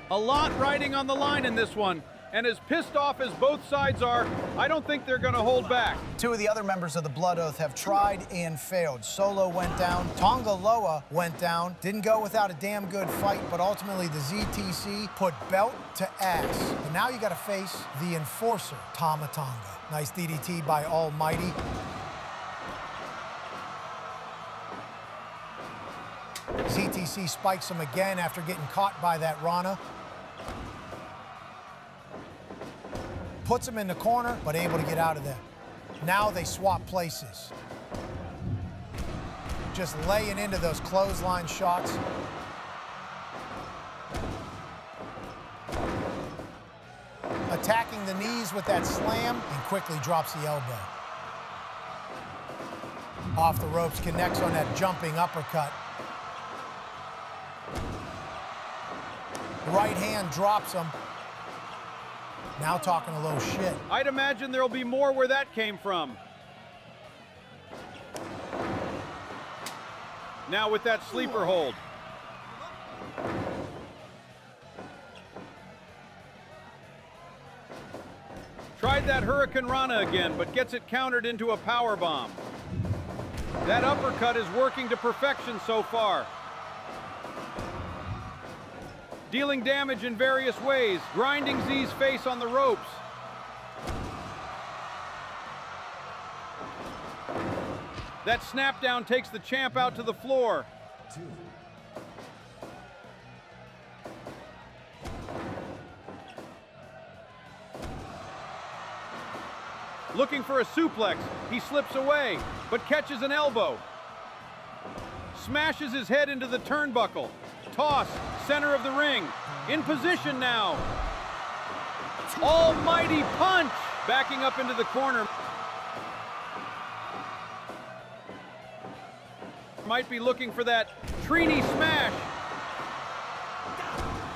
A lot riding on the line in this one. And as pissed off as both sides are, I don't think they're going to hold back. 2 of the other members of the Blood Oath have tried and failed. Solo went down, Tonga Loa went down. Didn't go without a damn good fight, but ultimately the ZTC put belt to ass. But now you got to face the enforcer, Tama Tonga. Nice DDT by Almighty. ZTC spikes him again after getting caught by that Rana. Puts him in the corner, but able to get out of there. Now they swap places. Just laying into those clothesline shots. Attacking the knees with that slam and quickly drops the elbow. Off the ropes, connects on that jumping uppercut. Right hand drops him. Now talking a little shit. I'd imagine there'll be more where that came from. Now with that sleeper hold. Tried that Hurricane Rana again, but gets it countered into a power bomb. That uppercut is working to perfection so far. Dealing damage in various ways, grinding Z's face on the ropes. That snapdown takes the champ out to the floor. 2. Looking for a suplex, he slips away, but catches an elbow. Smashes his head into the turnbuckle. Toss, center of the ring. In position now. Almighty punch! Backing up into the corner. Might be looking for that Trini smash.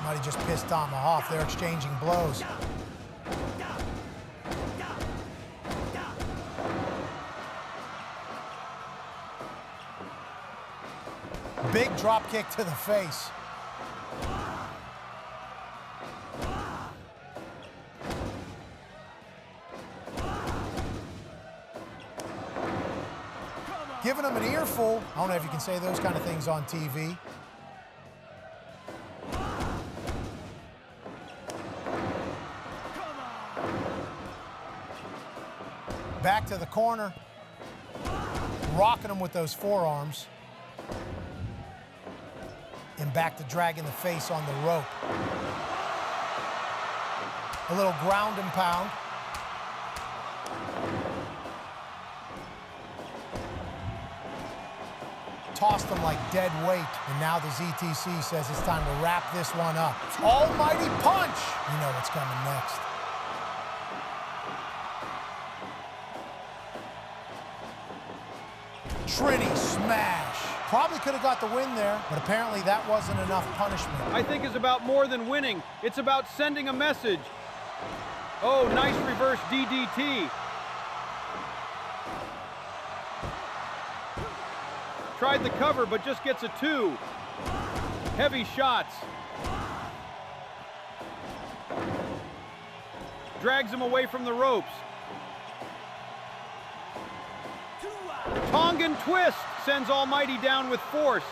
Might have just pissed Tama off. They're exchanging blows. Big drop kick to the face. Giving him an earful. I don't know if you can say those kind of things on TV. Back to the corner. Rocking him with those forearms. And back to dragging the face on the rope. A little ground and pound. Tossed him like dead weight. And now the ZTC says it's time to wrap this one up. Almighty punch! You know what's coming next. Trini smash. Probably could have got the win there, but apparently that wasn't enough punishment. I think it's about more than winning. It's about sending a message. Oh, nice reverse DDT. Tried the cover, but just gets a 2. Heavy shots. Drags him away from the ropes. Tongan twist sends Almighty down with force.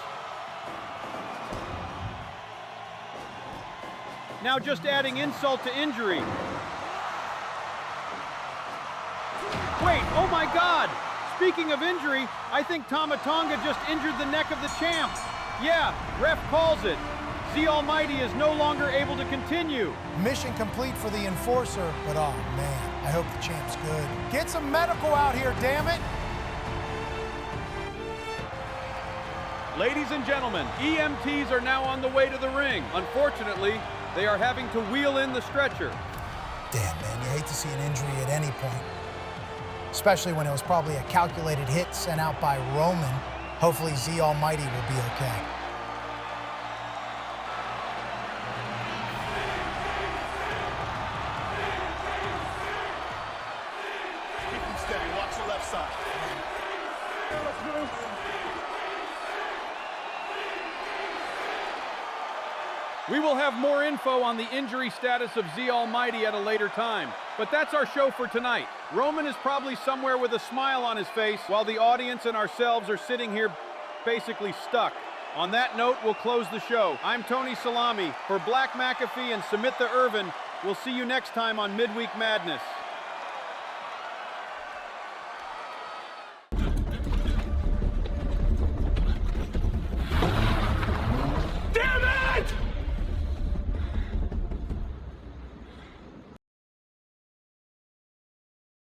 Now just adding insult to injury. Wait, oh my God! Speaking of injury, I think Tama Tonga just injured the neck of the champ. Yeah, ref calls it. Z Almighty is no longer able to continue. Mission complete for the enforcer, but oh man, I hope the champ's good. Get some medical out here, damn it! Ladies and gentlemen, EMTs are now on the way to the ring. Unfortunately, they are having to wheel in the stretcher. Damn, man, you hate to see an injury at any point. Especially when it was probably a calculated hit sent out by Roman. Hopefully Z Almighty will be okay. Keep him steady, watch the left side. We will have more info on the injury status of Z Almighty at a later time. But that's our show for tonight. Roman is probably somewhere with a smile on his face, while the audience and ourselves are sitting here basically stuck. On that note, we'll close the show. I'm Tony Salami. For Black McAfee and Samitha Irvin, we'll see you next time on Midweek Madness.